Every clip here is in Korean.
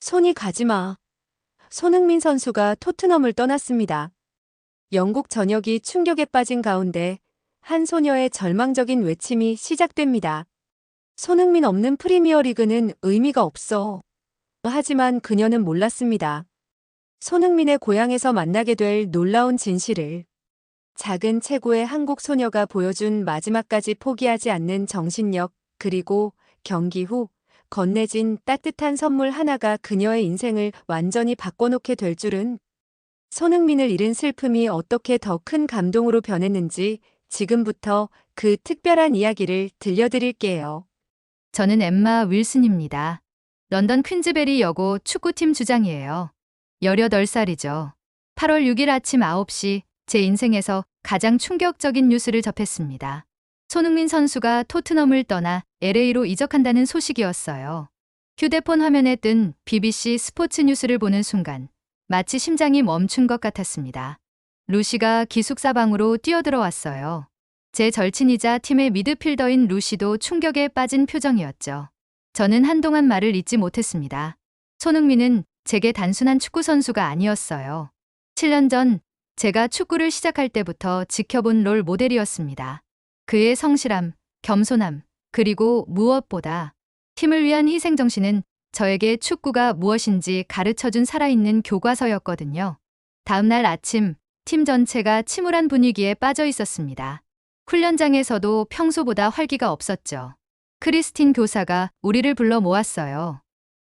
손이 가지마. 손흥민 선수가 토트넘을 떠났습니다. 영국 전역이 충격에 빠진 가운데 한 소녀의 절망적인 외침이 시작됩니다. 손흥민 없는 프리미어리그는 의미가 없어. 하지만 그녀는 몰랐습니다. 손흥민의 고향에서 만나게 될 놀라운 진실을. 작은 체구의 한국 소녀가 보여준 마지막까지 포기하지 않는 정신력, 그리고 경기 후 건네진 따뜻한 선물 하나가 그녀의 인생을 완전히 바꿔놓게 될 줄은. 손흥민을 잃은 슬픔이 어떻게 더 큰 감동으로 변했는지 지금부터 그 특별한 이야기를 들려드릴게요. 저는 엠마 윌슨입니다. 런던 퀸즈베리 여고 축구팀 주장이에요. 18살이죠. 8월 6일 아침 9시 제 인생에서 가장 충격적인 뉴스를 접했습니다. 손흥민 선수가 토트넘을 떠나 LA로 이적한다는 소식이었어요. 휴대폰 화면에 뜬 BBC 스포츠 뉴스를 보는 순간 마치 심장이 멈춘 것 같았습니다. 루시가 기숙사방으로 뛰어들어왔어요. 제 절친이자 팀의 미드필더인 루시도 충격에 빠진 표정이었죠. 저는 한동안 말을 잇지 못했습니다. 손흥민은 제게 단순한 축구 선수가 아니었어요. 7년 전 제가 축구를 시작할 때부터 지켜본 롤 모델이었습니다. 그의 성실함, 겸손함, 그리고 무엇보다 팀을 위한 희생정신은 저에게 축구가 무엇인지 가르쳐준 살아있는 교과서였거든요. 다음 날 아침, 팀 전체가 침울한 분위기에 빠져 있었습니다. 훈련장에서도 평소보다 활기가 없었죠. 크리스틴 교사가 우리를 불러 모았어요.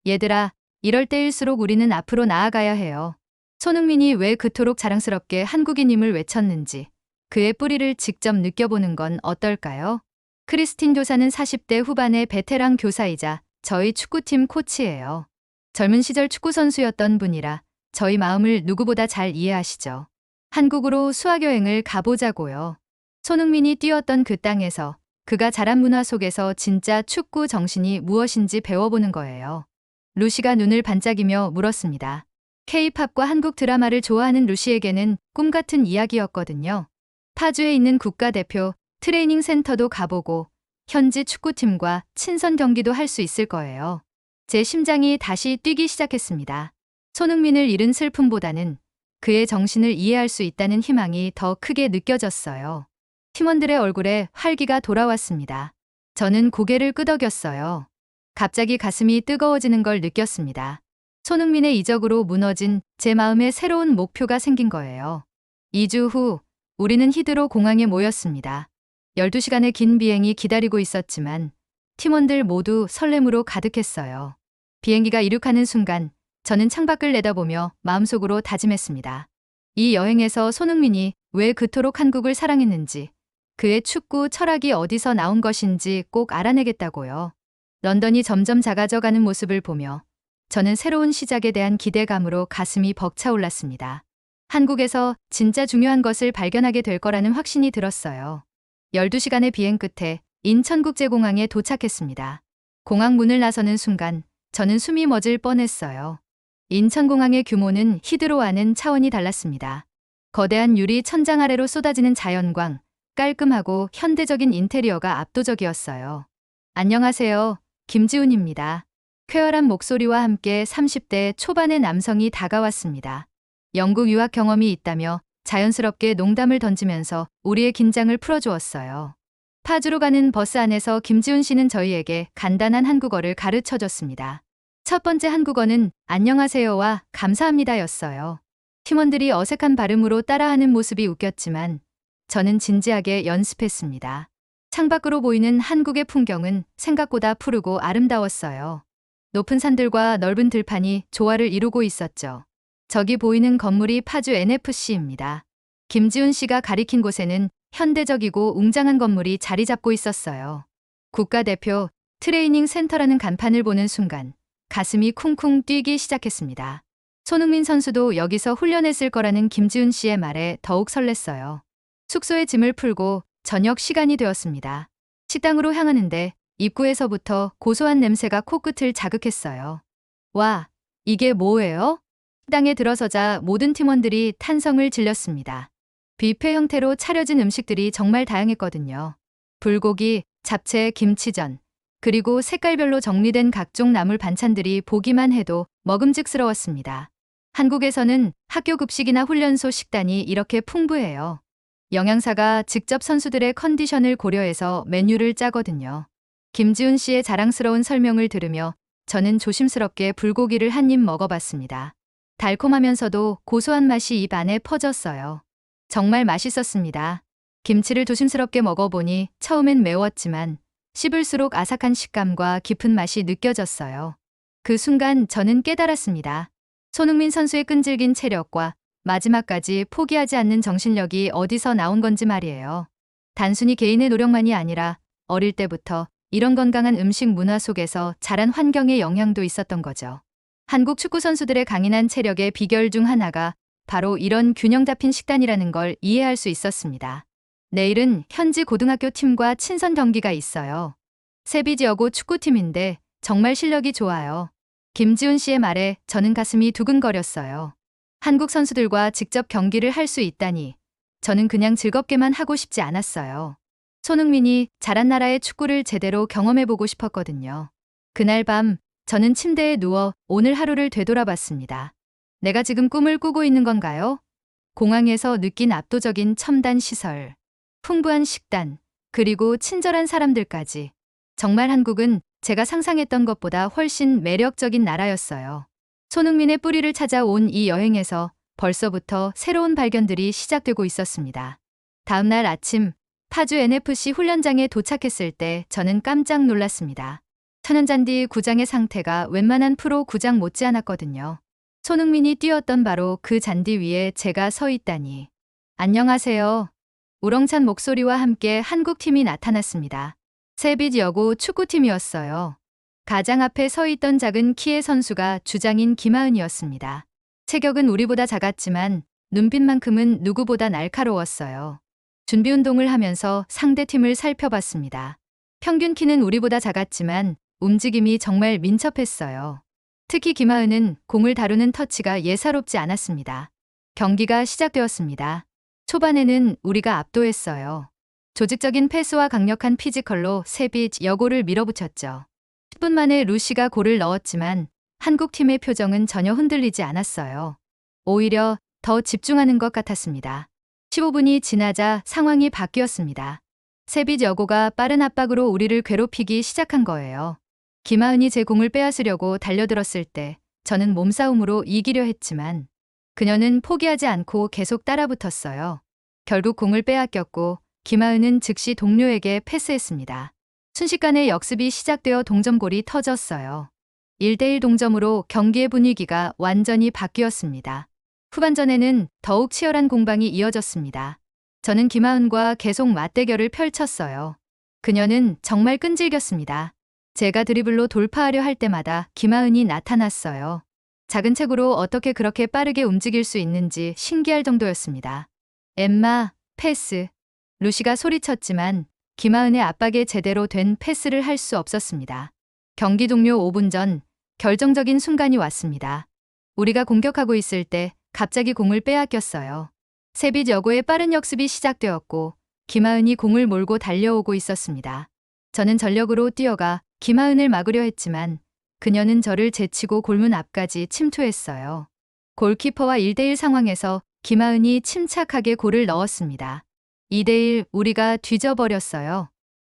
얘들아, 이럴 때일수록 우리는 앞으로 나아가야 해요. 손흥민이 왜 그토록 자랑스럽게 한국인임을 외쳤는지 그의 뿌리를 직접 느껴보는 건 어떨까요? 크리스틴 교사는 40대 후반의 베테랑 교사이자 저희 축구팀 코치예요. 젊은 시절 축구선수였던 분이라 저희 마음을 누구보다 잘 이해하시죠. 한국으로 수학여행을 가보자고요. 손흥민이 뛰었던 그 땅에서 그가 자란 문화 속에서 진짜 축구 정신이 무엇인지 배워보는 거예요. 루시가 눈을 반짝이며 물었습니다. K-팝과 한국 드라마를 좋아하는 루시에게는 꿈같은 이야기였거든요. 파주에 있는 국가대표 트레이닝 센터도 가보고 현지 축구팀과 친선 경기도 할 수 있을 거예요. 제 심장이 다시 뛰기 시작했습니다. 손흥민을 잃은 슬픔보다는 그의 정신을 이해할 수 있다는 희망이 더 크게 느껴졌어요. 팀원들의 얼굴에 활기가 돌아왔습니다. 저는 고개를 끄덕였어요. 갑자기 가슴이 뜨거워지는 걸 느꼈습니다. 손흥민의 이적으로 무너진 제 마음에 새로운 목표가 생긴 거예요. 2주 후 우리는 히드로 공항에 모였습니다. 12시간의 긴 비행이 기다리고 있었지만 팀원들 모두 설렘으로 가득했어요. 비행기가 이륙하는 순간 저는 창밖을 내다보며 마음속으로 다짐했습니다. 이 여행에서 손흥민이 왜 그토록 한국을 사랑했는지, 그의 축구 철학이 어디서 나온 것인지 꼭 알아내겠다고요. 런던이 점점 작아져가는 모습을 보며 저는 새로운 시작에 대한 기대감으로 가슴이 벅차올랐습니다. 한국에서 진짜 중요한 것을 발견하게 될 거라는 확신이 들었어요. 12시간의 비행 끝에 인천국제공항에 도착했습니다. 공항 문을 나서는 순간 저는 숨이 멎을 뻔했어요. 인천공항의 규모는 히드로와는 차원이 달랐습니다. 거대한 유리 천장 아래로 쏟아지는 자연광, 깔끔하고 현대적인 인테리어가 압도적이었어요. 안녕하세요. 김지훈입니다. 쾌활한 목소리와 함께 30대 초반의 남성이 다가왔습니다. 영국 유학 경험이 있다며 자연스럽게 농담을 던지면서 우리의 긴장을 풀어주었어요. 파주로 가는 버스 안에서 김지훈 씨는 저희에게 간단한 한국어를 가르쳐줬습니다. 첫 번째 한국어는 안녕하세요와 감사합니다였어요. 팀원들이 어색한 발음으로 따라하는 모습이 웃겼지만 저는 진지하게 연습했습니다. 창밖으로 보이는 한국의 풍경은 생각보다 푸르고 아름다웠어요. 높은 산들과 넓은 들판이 조화를 이루고 있었죠. 저기 보이는 건물이 파주 NFC입니다. 김지훈 씨가 가리킨 곳에는 현대적이고 웅장한 건물이 자리 잡고 있었어요. 국가대표 트레이닝 센터라는 간판을 보는 순간 가슴이 쿵쿵 뛰기 시작했습니다. 손흥민 선수도 여기서 훈련했을 거라는 김지훈 씨의 말에 더욱 설렜어요. 숙소에 짐을 풀고 저녁 시간이 되었습니다. 식당으로 향하는데 입구에서부터 고소한 냄새가 코끝을 자극했어요. 와, 이게 뭐예요? 식당에 들어서자 모든 팀원들이 탄성을 질렀습니다. 뷔페 형태로 차려진 음식들이 정말 다양했거든요. 불고기, 잡채, 김치전, 그리고 색깔별로 정리된 각종 나물 반찬들이 보기만 해도 먹음직스러웠습니다. 한국에서는 학교 급식이나 훈련소 식단이 이렇게 풍부해요. 영양사가 직접 선수들의 컨디션을 고려해서 메뉴를 짜거든요. 김지훈 씨의 자랑스러운 설명을 들으며 저는 조심스럽게 불고기를 한 입 먹어봤습니다. 달콤하면서도 고소한 맛이 입 안에 퍼졌어요. 정말 맛있었습니다. 김치를 조심스럽게 먹어보니 처음엔 매웠지만 씹을수록 아삭한 식감과 깊은 맛이 느껴졌어요. 그 순간 저는 깨달았습니다. 손흥민 선수의 끈질긴 체력과 마지막까지 포기하지 않는 정신력이 어디서 나온 건지 말이에요. 단순히 개인의 노력만이 아니라 어릴 때부터 이런 건강한 음식 문화 속에서 자란 환경의 영향도 있었던 거죠. 한국 축구 선수들의 강인한 체력의 비결 중 하나가 바로 이런 균형 잡힌 식단이라는 걸 이해할 수 있었습니다. 내일은 현지 고등학교 팀과 친선 경기가 있어요. 세비지여고 축구팀인데 정말 실력이 좋아요. 김지훈 씨의 말에 저는 가슴이 두근거렸어요. 한국 선수들과 직접 경기를 할 수 있다니 저는 그냥 즐겁게만 하고 싶지 않았어요. 손흥민이 잘한 나라의 축구를 제대로 경험해보고 싶었거든요. 그날 밤 저는 침대에 누워 오늘 하루를 되돌아봤습니다. 내가 지금 꿈을 꾸고 있는 건가요? 공항에서 느낀 압도적인 첨단 시설, 풍부한 식단, 그리고 친절한 사람들까지. 정말 한국은 제가 상상했던 것보다 훨씬 매력적인 나라였어요. 손흥민의 뿌리를 찾아온 이 여행에서 벌써부터 새로운 발견들이 시작되고 있었습니다. 다음 날 아침 파주 NFC 훈련장에 도착했을 때 저는 깜짝 놀랐습니다. 천연잔디 구장의 상태가 웬만한 프로 구장 못지않았거든요. 손흥민이 뛰었던 바로 그 잔디 위에 제가 서 있다니. 안녕하세요. 우렁찬 목소리와 함께 한국팀이 나타났습니다. 세빛여고 축구팀이었어요. 가장 앞에 서 있던 작은 키의 선수가 주장인 김하은이었습니다. 체격은 우리보다 작았지만 눈빛만큼은 누구보다 날카로웠어요. 준비 운동을 하면서 상대팀을 살펴봤습니다. 평균 키는 우리보다 작았지만 움직임이 정말 민첩했어요. 특히 김하은은 공을 다루는 터치가 예사롭지 않았습니다. 경기가 시작되었습니다. 초반에는 우리가 압도했어요. 조직적인 패스와 강력한 피지컬로 세빛 여고를 밀어붙였죠. 10분 만에 루시가 골을 넣었지만 한국팀의 표정은 전혀 흔들리지 않았어요. 오히려 더 집중하는 것 같았습니다. 15분이 지나자 상황이 바뀌었습니다. 세빛 여고가 빠른 압박으로 우리를 괴롭히기 시작한 거예요. 김하은이 제 공을 빼앗으려고 달려들었을 때 저는 몸싸움으로 이기려 했지만 그녀는 포기하지 않고 계속 따라붙었어요. 결국 공을 빼앗겼고 김하은은 즉시 동료에게 패스했습니다. 순식간에 역습이 시작되어 동점골이 터졌어요. 1대1 동점으로 경기의 분위기가 완전히 바뀌었습니다. 후반전에는 더욱 치열한 공방이 이어졌습니다. 저는 김하은과 계속 맞대결을 펼쳤어요. 그녀는 정말 끈질겼습니다. 제가 드리블로 돌파하려 할 때마다 김하은이 나타났어요. 작은 체구로 어떻게 그렇게 빠르게 움직일 수 있는지 신기할 정도였습니다. 엠마, 패스. 루시가 소리쳤지만 김하은의 압박에 제대로 된 패스를 할 수 없었습니다. 경기 종료 5분 전 결정적인 순간이 왔습니다. 우리가 공격하고 있을 때 갑자기 공을 빼앗겼어요. 세빛 여고의 빠른 역습이 시작되었고 김하은이 공을 몰고 달려오고 있었습니다. 저는 전력으로 뛰어가 김하은을 막으려 했지만 그녀는 저를 제치고 골문 앞까지 침투했어요. 골키퍼와 1대1 상황에서 김하은이 침착하게 골을 넣었습니다. 2대1 우리가 뒤져버렸어요.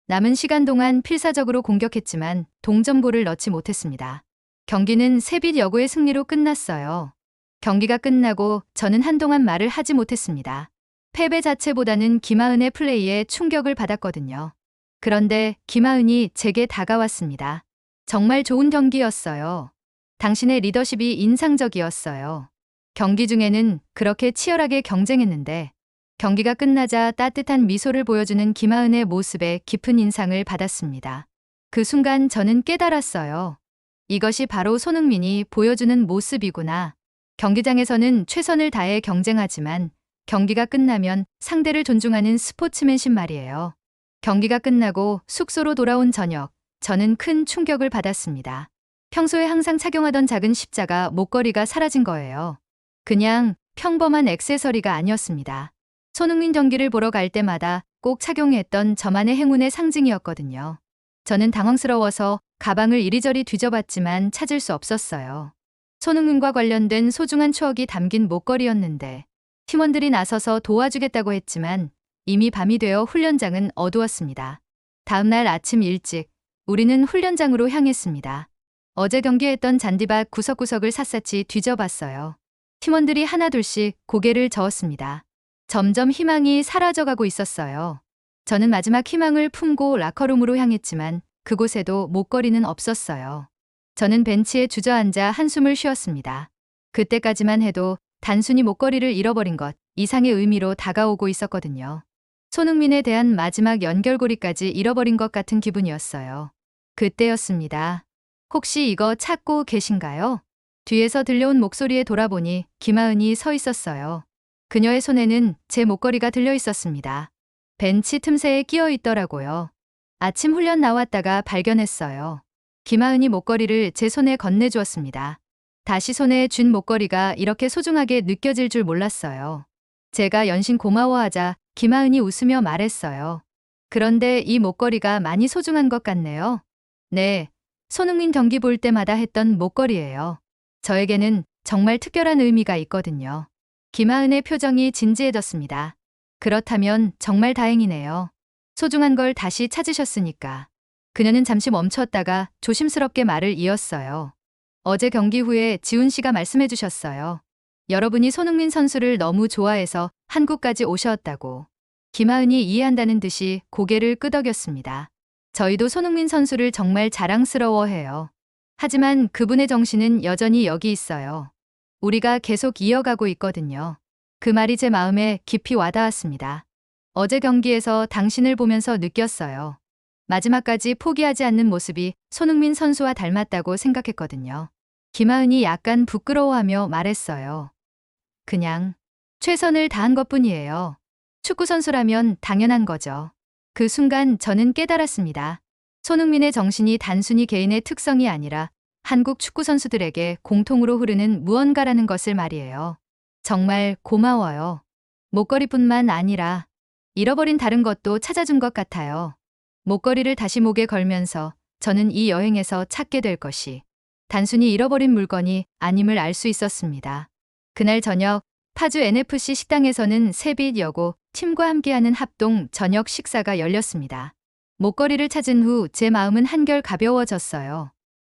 남은 시간 동안 필사적으로 공격했지만 동점골을 넣지 못했습니다. 경기는 세빛 여고의 승리로 끝났어요. 경기가 끝나고 저는 한동안 말을 하지 못했습니다. 패배 자체보다는 김하은의 플레이에 충격을 받았거든요. 그런데 김하은이 제게 다가왔습니다. 정말 좋은 경기였어요. 당신의 리더십이 인상적이었어요. 경기 중에는 그렇게 치열하게 경쟁했는데 경기가 끝나자 따뜻한 미소를 보여주는 김하은의 모습에 깊은 인상을 받았습니다. 그 순간 저는 깨달았어요. 이것이 바로 손흥민이 보여주는 모습이구나. 경기장에서는 최선을 다해 경쟁하지만 경기가 끝나면 상대를 존중하는 스포츠맨십 말이에요. 경기가 끝나고 숙소로 돌아온 저녁, 저는 큰 충격을 받았습니다. 평소에 항상 착용하던 작은 십자가 목걸이가 사라진 거예요. 그냥 평범한 액세서리가 아니었습니다. 손흥민 경기를 보러 갈 때마다 꼭 착용했던 저만의 행운의 상징이었거든요. 저는 당황스러워서 가방을 이리저리 뒤져봤지만 찾을 수 없었어요. 손흥민과 관련된 소중한 추억이 담긴 목걸이였는데 팀원들이 나서서 도와주겠다고 했지만 이미 밤이 되어 훈련장은 어두웠습니다. 다음 날 아침 일찍 우리는 훈련장으로 향했습니다. 어제 경기했던 잔디밭 구석구석을 샅샅이 뒤져봤어요. 팀원들이 하나둘씩 고개를 저었습니다. 점점 희망이 사라져가고 있었어요. 저는 마지막 희망을 품고 라커룸으로 향했지만 그곳에도 목걸이는 없었어요. 저는 벤치에 주저앉아 한숨을 쉬었습니다. 그때까지만 해도 단순히 목걸이를 잃어버린 것 이상의 의미로 다가오고 있었거든요. 손흥민에 대한 마지막 연결고리까지 잃어버린 것 같은 기분이었어요. 그때였습니다. 혹시 이거 찾고 계신가요? 뒤에서 들려온 목소리에 돌아보니 김하은이 서 있었어요. 그녀의 손에는 제 목걸이가 들려 있었습니다. 벤치 틈새에 끼어 있더라고요. 아침 훈련 나왔다가 발견했어요. 김하은이 목걸이를 제 손에 건네주었습니다. 다시 손에 쥔 목걸이가 이렇게 소중하게 느껴질 줄 몰랐어요. 제가 연신 고마워하자 김하은이 웃으며 말했어요. 그런데 이 목걸이가 많이 소중한 것 같네요. 네, 손흥민 경기 볼 때마다 했던 목걸이예요. 저에게는 정말 특별한 의미가 있거든요. 김하은의 표정이 진지해졌습니다. 그렇다면 정말 다행이네요. 소중한 걸 다시 찾으셨으니까. 그녀는 잠시 멈췄다가 조심스럽게 말을 이었어요. 어제 경기 후에 지훈 씨가 말씀해 주셨어요. 여러분이 손흥민 선수를 너무 좋아해서 한국까지 오셨다고. 김하은이 이해한다는 듯이 고개를 끄덕였습니다. 저희도 손흥민 선수를 정말 자랑스러워해요. 하지만 그분의 정신은 여전히 여기 있어요. 우리가 계속 이어가고 있거든요. 그 말이 제 마음에 깊이 와닿았습니다. 어제 경기에서 당신을 보면서 느꼈어요. 마지막까지 포기하지 않는 모습이 손흥민 선수와 닮았다고 생각했거든요. 김하은이 약간 부끄러워하며 말했어요. 그냥 최선을 다한 것뿐이에요. 축구선수라면 당연한 거죠. 그 순간 저는 깨달았습니다. 손흥민의 정신이 단순히 개인의 특성이 아니라 한국 축구선수들에게 공통으로 흐르는 무언가라는 것을 말이에요. 정말 고마워요. 목걸이뿐만 아니라 잃어버린 다른 것도 찾아준 것 같아요. 목걸이를 다시 목에 걸면서 저는 이 여행에서 찾게 될 것이 단순히 잃어버린 물건이 아님을 알 수 있었습니다. 그날 저녁 파주 NFC 식당에서는 새빛 여고 팀과 함께하는 합동 저녁 식사가 열렸습니다. 목걸이를 찾은 후 제 마음은 한결 가벼워졌어요.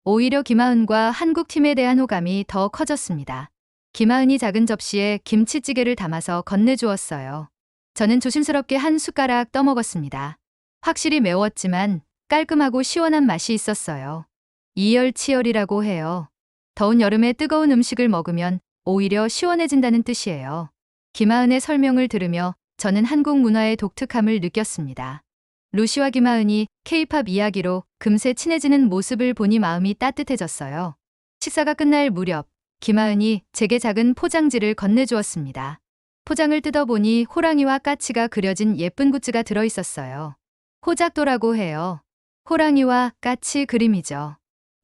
오히려 김하은과 한국팀에 대한 호감이 더 커졌습니다. 김하은이 작은 접시에 김치찌개를 담아서 건네주었어요. 저는 조심스럽게 한 숟가락 떠먹었습니다. 확실히 매웠지만 깔끔하고 시원한 맛이 있었어요. 이열치열이라고 해요. 더운 여름에 뜨거운 음식을 먹으면 오히려 시원해진다는 뜻이에요. 김하은의 설명을 들으며 저는 한국 문화의 독특함을 느꼈습니다. 루시와 김하은이 K-팝 이야기로 금세 친해지는 모습을 보니 마음이 따뜻해졌어요. 식사가 끝날 무렵 김하은이 제게 작은 포장지를 건네주었습니다. 포장을 뜯어보니 호랑이와 까치가 그려진 예쁜 굿즈가 들어있었어요. 호작도라고 해요. 호랑이와 까치 그림이죠.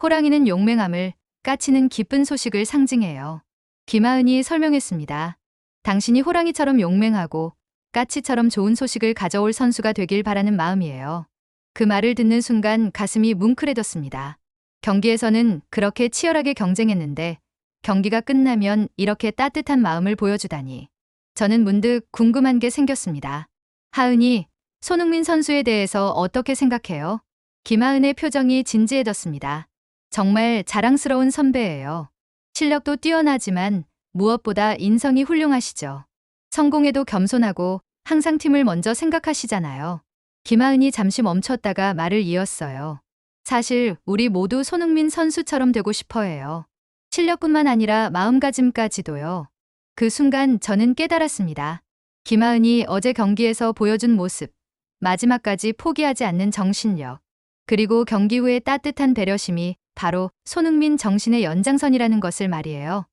호랑이는 용맹함을, 까치는 기쁜 소식을 상징해요. 김하은이 설명했습니다. 당신이 호랑이처럼 용맹하고 까치처럼 좋은 소식을 가져올 선수가 되길 바라는 마음이에요. 그 말을 듣는 순간 가슴이 뭉클해졌습니다. 경기에서는 그렇게 치열하게 경쟁했는데 경기가 끝나면 이렇게 따뜻한 마음을 보여주다니. 저는 문득 궁금한 게 생겼습니다. 하은이, 손흥민 선수에 대해서 어떻게 생각해요? 김하은의 표정이 진지해졌습니다. 정말 자랑스러운 선배예요. 실력도 뛰어나지만 무엇보다 인성이 훌륭하시죠. 성공에도 겸손하고 항상 팀을 먼저 생각하시잖아요. 김하은이 잠시 멈췄다가 말을 이었어요. 사실 우리 모두 손흥민 선수처럼 되고 싶어 해요. 실력뿐만 아니라 마음가짐까지도요. 그 순간 저는 깨달았습니다. 김하은이 어제 경기에서 보여준 모습, 마지막까지 포기하지 않는 정신력, 그리고 경기 후의 따뜻한 배려심이 바로 손흥민 정신의 연장선이라는 것을 말이에요.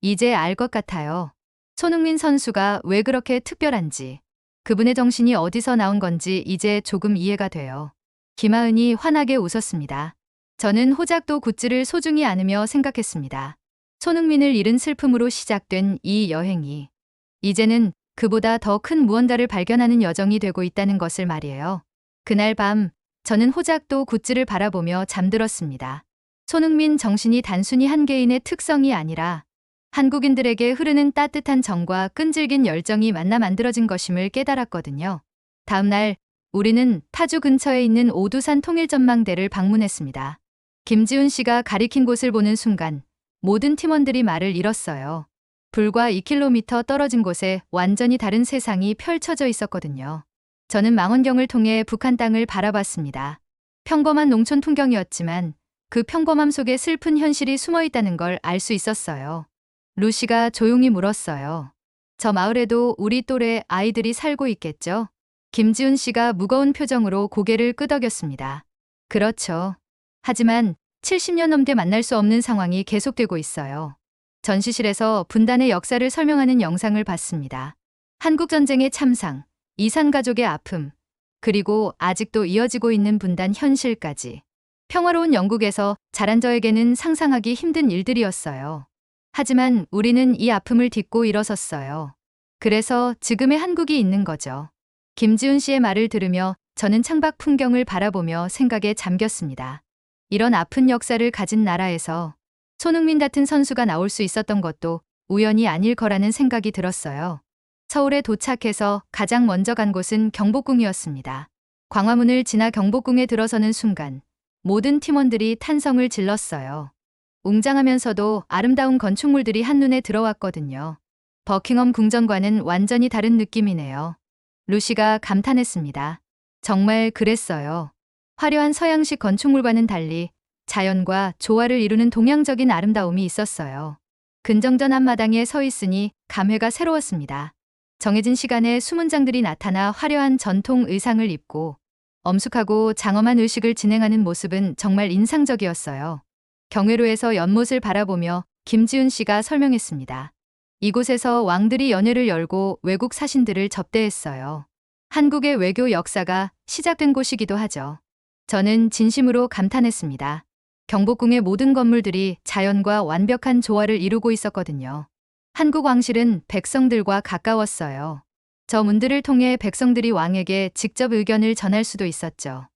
이제 알 것 같아요. 손흥민 선수가 왜 그렇게 특별한지, 그분의 정신이 어디서 나온 건지 이제 조금 이해가 돼요. 김하은이 환하게 웃었습니다. 저는 호작도 굿즈를 소중히 안으며 생각했습니다. 손흥민을 잃은 슬픔으로 시작된 이 여행이 이제는 그보다 더 큰 무언가를 발견하는 여정이 되고 있다는 것을 말이에요. 그날 밤 저는 호작도 굿즈를 바라보며 잠들었습니다. 손흥민 정신이 단순히 한 개인의 특성이 아니라 한국인들에게 흐르는 따뜻한 정과 끈질긴 열정이 만나 만들어진 것임을 깨달았거든요. 다음 날 우리는 파주 근처에 있는 오두산 통일전망대를 방문했습니다. 김지훈 씨가 가리킨 곳을 보는 순간 모든 팀원들이 말을 잃었어요. 불과 2km 떨어진 곳에 완전히 다른 세상이 펼쳐져 있었거든요. 저는 망원경을 통해 북한 땅을 바라봤습니다. 평범한 농촌 풍경이었지만 그 평범함 속에 슬픈 현실이 숨어 있다는 걸 알 수 있었어요. 루시가 조용히 물었어요. 저 마을에도 우리 또래 아이들이 살고 있겠죠? 김지훈 씨가 무거운 표정으로 고개를 끄덕였습니다. 그렇죠. 하지만 70년 넘게 만날 수 없는 상황이 계속되고 있어요. 전시실에서 분단의 역사를 설명하는 영상을 봤습니다. 한국전쟁의 참상, 이산 가족의 아픔, 그리고 아직도 이어지고 있는 분단 현실까지. 평화로운 영국에서 자란 저에게는 상상하기 힘든 일들이었어요. 하지만 우리는 이 아픔을 딛고 일어섰어요. 그래서 지금의 한국이 있는 거죠. 김지훈 씨의 말을 들으며 저는 창밖 풍경을 바라보며 생각에 잠겼습니다. 이런 아픈 역사를 가진 나라에서 손흥민 같은 선수가 나올 수 있었던 것도 우연이 아닐 거라는 생각이 들었어요. 서울에 도착해서 가장 먼저 간 곳은 경복궁이었습니다. 광화문을 지나 경복궁에 들어서는 순간 모든 팀원들이 탄성을 질렀어요. 웅장하면서도 아름다운 건축물들이 한눈에 들어왔거든요. 버킹엄 궁전과는 완전히 다른 느낌이네요. 루시가 감탄했습니다. 정말 그랬어요. 화려한 서양식 건축물과는 달리 자연과 조화를 이루는 동양적인 아름다움이 있었어요. 근정전 앞마당에 서 있으니 감회가 새로웠습니다. 정해진 시간에 수문장들이 나타나 화려한 전통 의상을 입고 엄숙하고 장엄한 의식을 진행하는 모습은 정말 인상적이었어요. 경회로에서 연못을 바라보며 김지훈 씨가 설명했습니다. 이곳에서 왕들이 연회를 열고 외국 사신들을 접대했어요. 한국의 외교 역사가 시작된 곳이기도 하죠. 저는 진심으로 감탄했습니다. 경복궁의 모든 건물들이 자연과 완벽한 조화를 이루고 있었거든요. 한국 왕실은 백성들과 가까웠어요. 저 문들을 통해 백성들이 왕에게 직접 의견을 전할 수도 있었죠.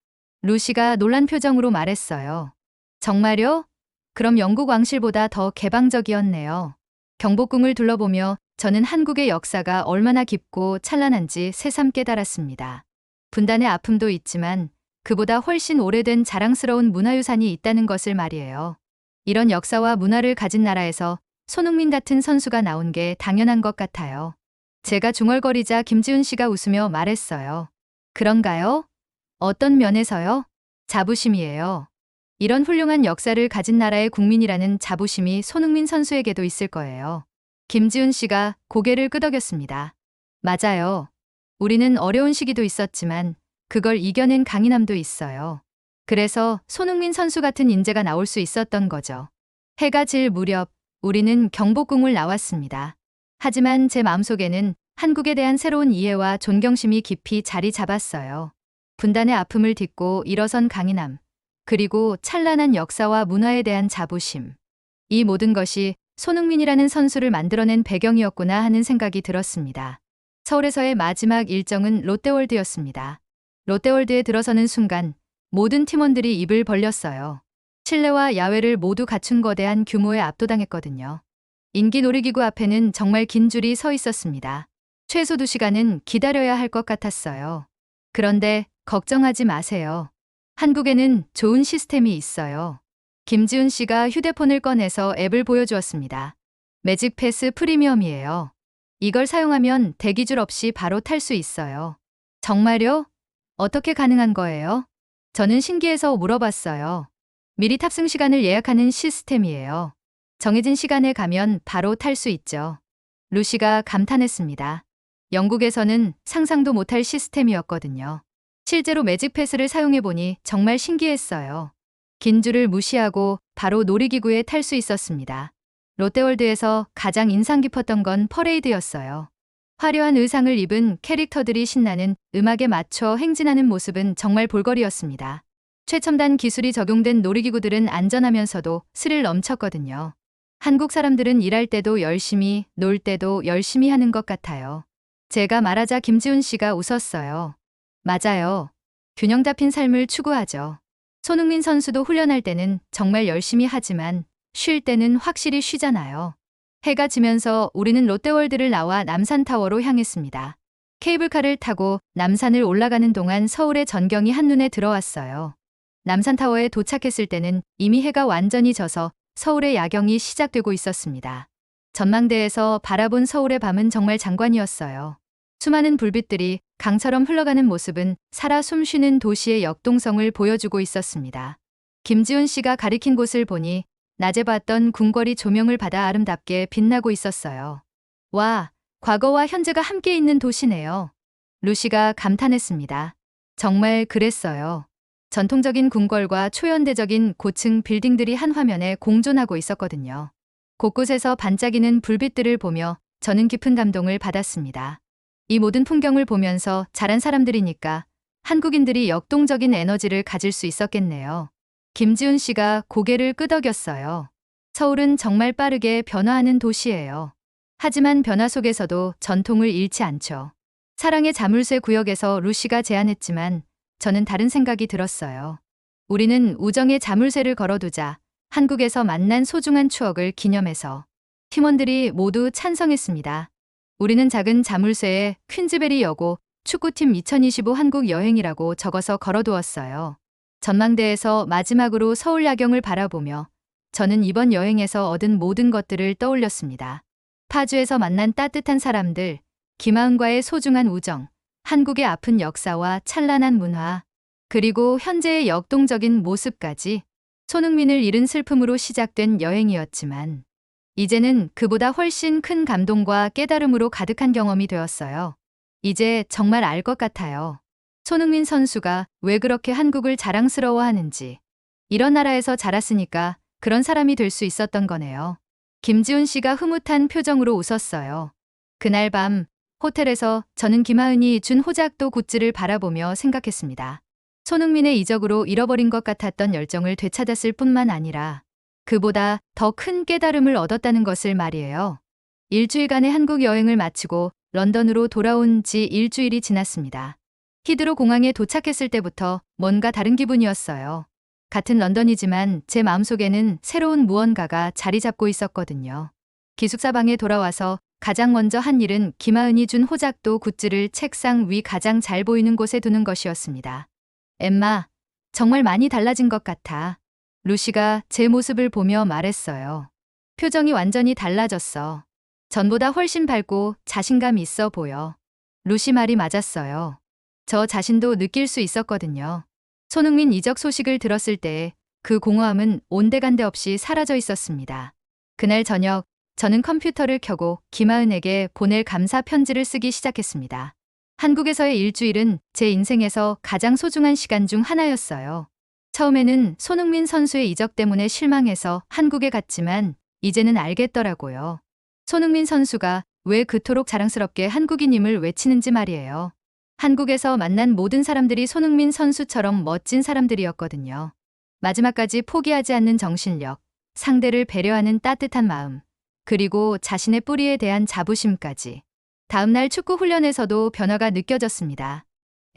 루시가 놀란 표정으로 말했어요. 정말요? 그럼 영국 왕실보다 더 개방적이었네요. 경복궁을 둘러보며 저는 한국의 역사가 얼마나 깊고 찬란한지 새삼 깨달았습니다. 분단의 아픔도 있지만 그보다 훨씬 오래된 자랑스러운 문화유산이 있다는 것을 말이에요. 이런 역사와 문화를 가진 나라에서 손흥민 같은 선수가 나온 게 당연한 것 같아요. 제가 중얼거리자 김지훈 씨가 웃으며 말했어요. 그런가요? 어떤 면에서요? 자부심이에요. 이런 훌륭한 역사를 가진 나라의 국민이라는 자부심이 손흥민 선수에게도 있을 거예요. 김지훈 씨가 고개를 끄덕였습니다. 맞아요. 우리는 어려운 시기도 있었지만 그걸 이겨낸 강인함도 있어요. 그래서 손흥민 선수 같은 인재가 나올 수 있었던 거죠. 해가 질 무렵 우리는 경복궁을 나왔습니다. 하지만 제 마음속에는 한국에 대한 새로운 이해와 존경심이 깊이 자리 잡았어요. 분단의 아픔을 딛고 일어선 강인함, 그리고 찬란한 역사와 문화에 대한 자부심. 이 모든 것이 손흥민이라는 선수를 만들어낸 배경이었구나 하는 생각이 들었습니다. 서울에서의 마지막 일정은 롯데월드였습니다. 롯데월드에 들어서는 순간 모든 팀원들이 입을 벌렸어요. 실내와 야외를 모두 갖춘 거대한 규모에 압도당했거든요. 인기 놀이기구 앞에는 정말 긴 줄이 서 있었습니다. 최소 2시간은 기다려야 할 것 같았어요. 그런데 걱정하지 마세요. 한국에는 좋은 시스템이 있어요. 김지훈 씨가 휴대폰을 꺼내서 앱을 보여주었습니다. 매직 패스 프리미엄이에요. 이걸 사용하면 대기줄 없이 바로 탈 수 있어요. 정말요? 어떻게 가능한 거예요? 저는 신기해서 물어봤어요. 미리 탑승 시간을 예약하는 시스템이에요. 정해진 시간에 가면 바로 탈 수 있죠. 루시가 감탄했습니다. 영국에서는 상상도 못할 시스템이었거든요. 실제로 매직 패스를 사용해보니 정말 신기했어요. 긴 줄을 무시하고 바로 놀이기구에 탈 수 있었습니다. 롯데월드에서 가장 인상 깊었던 건 퍼레이드였어요. 화려한 의상을 입은 캐릭터들이 신나는 음악에 맞춰 행진하는 모습은 정말 볼거리였습니다. 최첨단 기술이 적용된 놀이기구들은 안전하면서도 스릴 넘쳤거든요. 한국 사람들은 일할 때도 열심히, 놀 때도 열심히 하는 것 같아요. 제가 말하자 김지훈 씨가 웃었어요. 맞아요. 균형 잡힌 삶을 추구하죠. 손흥민 선수도 훈련할 때는 정말 열심히 하지만 쉴 때는 확실히 쉬잖아요. 해가 지면서 우리는 롯데월드를 나와 남산타워로 향했습니다. 케이블카를 타고 남산을 올라가는 동안 서울의 전경이 한눈에 들어왔어요. 남산타워에 도착했을 때는 이미 해가 완전히 져서 서울의 야경이 시작되고 있었습니다. 전망대에서 바라본 서울의 밤은 정말 장관이었어요. 수많은 불빛들이 강처럼 흘러가는 모습은 살아 숨쉬는 도시의 역동성을 보여주고 있었습니다. 김지훈 씨가 가리킨 곳을 보니 낮에 봤던 궁궐이 조명을 받아 아름답게 빛나고 있었어요. 와, 과거와 현재가 함께 있는 도시네요. 루시가 감탄했습니다. 정말 그랬어요. 전통적인 궁궐과 초현대적인 고층 빌딩들이 한 화면에 공존하고 있었거든요. 곳곳에서 반짝이는 불빛들을 보며 저는 깊은 감동을 받았습니다. 이 모든 풍경을 보면서 자란 사람들이니까 한국인들이 역동적인 에너지를 가질 수 있었겠네요. 김지훈 씨가 고개를 끄덕였어요. 서울은 정말 빠르게 변화하는 도시예요. 하지만 변화 속에서도 전통을 잃지 않죠. 사랑의 자물쇠 구역에서 루시가 제안했지만 저는 다른 생각이 들었어요. 우리는 우정의 자물쇠를 걸어두자. 한국에서 만난 소중한 추억을 기념해서 팀원들이 모두 찬성했습니다. 우리는 작은 자물쇠에 퀸즈베리 여고 축구팀 2025 한국 여행이라고 적어서 걸어두었어요. 전망대에서 마지막으로 서울 야경을 바라보며 저는 이번 여행에서 얻은 모든 것들을 떠올렸습니다. 파주에서 만난 따뜻한 사람들, 김하은과의 소중한 우정, 한국의 아픈 역사와 찬란한 문화, 그리고 현재의 역동적인 모습까지 손흥민을 잃은 슬픔으로 시작된 여행이었지만 이제는 그보다 훨씬 큰 감동과 깨달음으로 가득한 경험이 되었어요. 이제 정말 알 것 같아요. 손흥민 선수가 왜 그렇게 한국을 자랑스러워하는지. 이런 나라에서 자랐으니까 그런 사람이 될 수 있었던 거네요. 김지훈 씨가 흐뭇한 표정으로 웃었어요. 그날 밤 호텔에서 저는 김하은이 준 호작도 굿즈를 바라보며 생각했습니다. 손흥민의 이적으로 잃어버린 것 같았던 열정을 되찾았을 뿐만 아니라 그보다 더 큰 깨달음을 얻었다는 것을 말이에요. 일주일간의 한국 여행을 마치고 런던으로 돌아온 지 일주일이 지났습니다. 히드로 공항에 도착했을 때부터 뭔가 다른 기분이었어요. 같은 런던이지만 제 마음속에는 새로운 무언가가 자리 잡고 있었거든요. 기숙사방에 돌아와서 가장 먼저 한 일은 김하은이 준 호작도 굿즈를 책상 위 가장 잘 보이는 곳에 두는 것이었습니다. 엠마, 정말 많이 달라진 것 같아. 루시가 제 모습을 보며 말했어요. 표정이 완전히 달라졌어. 전보다 훨씬 밝고 자신감 있어 보여. 루시 말이 맞았어요. 저 자신도 느낄 수 있었거든요. 손흥민 이적 소식을 들었을 때 그 공허함은 온데간데 없이 사라져 있었습니다. 그날 저녁 저는 컴퓨터를 켜고 김하은에게 보낼 감사 편지를 쓰기 시작했습니다. 한국에서의 일주일은 제 인생에서 가장 소중한 시간 중 하나였어요. 처음에는 손흥민 선수의 이적 때문에 실망해서 한국에 갔지만 이제는 알겠더라고요. 손흥민 선수가 왜 그토록 자랑스럽게 한국인임을 외치는지 말이에요. 한국에서 만난 모든 사람들이 손흥민 선수처럼 멋진 사람들이었거든요. 마지막까지 포기하지 않는 정신력, 상대를 배려하는 따뜻한 마음, 그리고 자신의 뿌리에 대한 자부심까지. 다음날 축구 훈련에서도 변화가 느껴졌습니다.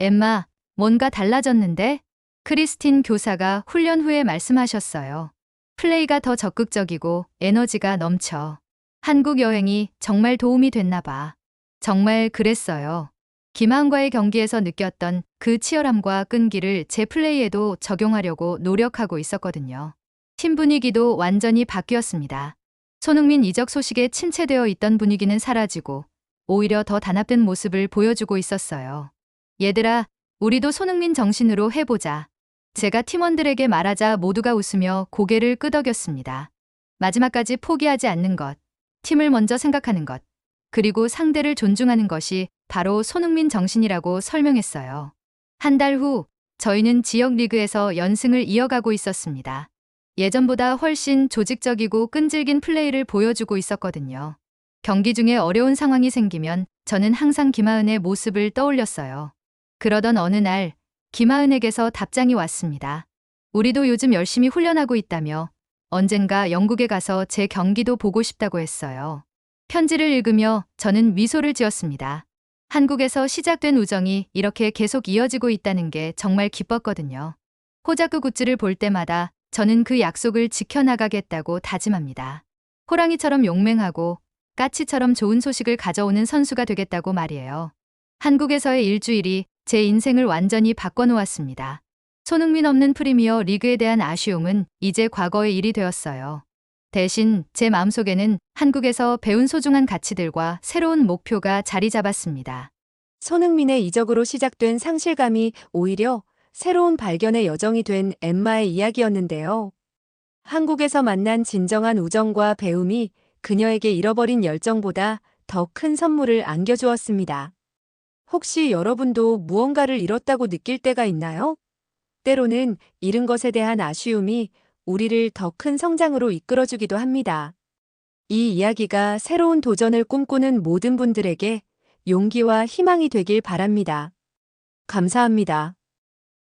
엠마, 뭔가 달라졌는데? 크리스틴 교사가 훈련 후에 말씀하셨어요. 플레이가 더 적극적이고 에너지가 넘쳐. 한국 여행이 정말 도움이 됐나 봐. 정말 그랬어요. 김하은과의 경기에서 느꼈던 그 치열함과 끈기를 제 플레이에도 적용하려고 노력하고 있었거든요. 팀 분위기도 완전히 바뀌었습니다. 손흥민 이적 소식에 침체되어 있던 분위기는 사라지고 오히려 더 단합된 모습을 보여주고 있었어요. 얘들아, 우리도 손흥민 정신으로 해보자. 제가 팀원들에게 말하자 모두가 웃으며 고개를 끄덕였습니다. 마지막까지 포기하지 않는 것, 팀을 먼저 생각하는 것, 그리고 상대를 존중하는 것이 바로 손흥민 정신이라고 설명했어요. 한 달 후 저희는 지역 리그에서 연승을 이어가고 있었습니다. 예전보다 훨씬 조직적이고 끈질긴 플레이를 보여주고 있었거든요. 경기 중에 어려운 상황이 생기면 저는 항상 김하은의 모습을 떠올렸어요. 그러던 어느 날 김하은에게서 답장이 왔습니다. 우리도 요즘 열심히 훈련하고 있다며 언젠가 영국에 가서 제 경기도 보고 싶다고 했어요. 편지를 읽으며 저는 미소를 지었습니다. 한국에서 시작된 우정이 이렇게 계속 이어지고 있다는 게 정말 기뻤거든요. 호자쿠 굿즈를 볼 때마다 저는 그 약속을 지켜나가겠다고 다짐합니다. 호랑이처럼 용맹하고 까치처럼 좋은 소식을 가져오는 선수가 되겠다고 말이에요. 한국에서의 일주일이 제 인생을 완전히 바꿔놓았습니다. 손흥민 없는 프리미어 리그에 대한 아쉬움은 이제 과거의 일이 되었어요. 대신 제 마음속에는 한국에서 배운 소중한 가치들과 새로운 목표가 자리 잡았습니다. 손흥민의 이적으로 시작된 상실감이 오히려 새로운 발견의 여정이 된 엠마의 이야기였는데요. 한국에서 만난 진정한 우정과 배움이 그녀에게 잃어버린 열정보다 더 큰 선물을 안겨주었습니다. 혹시 여러분도 무언가를 잃었다고 느낄 때가 있나요? 때로는 잃은 것에 대한 아쉬움이 우리를 더 큰 성장으로 이끌어주기도 합니다. 이 이야기가 새로운 도전을 꿈꾸는 모든 분들에게 용기와 희망이 되길 바랍니다. 감사합니다.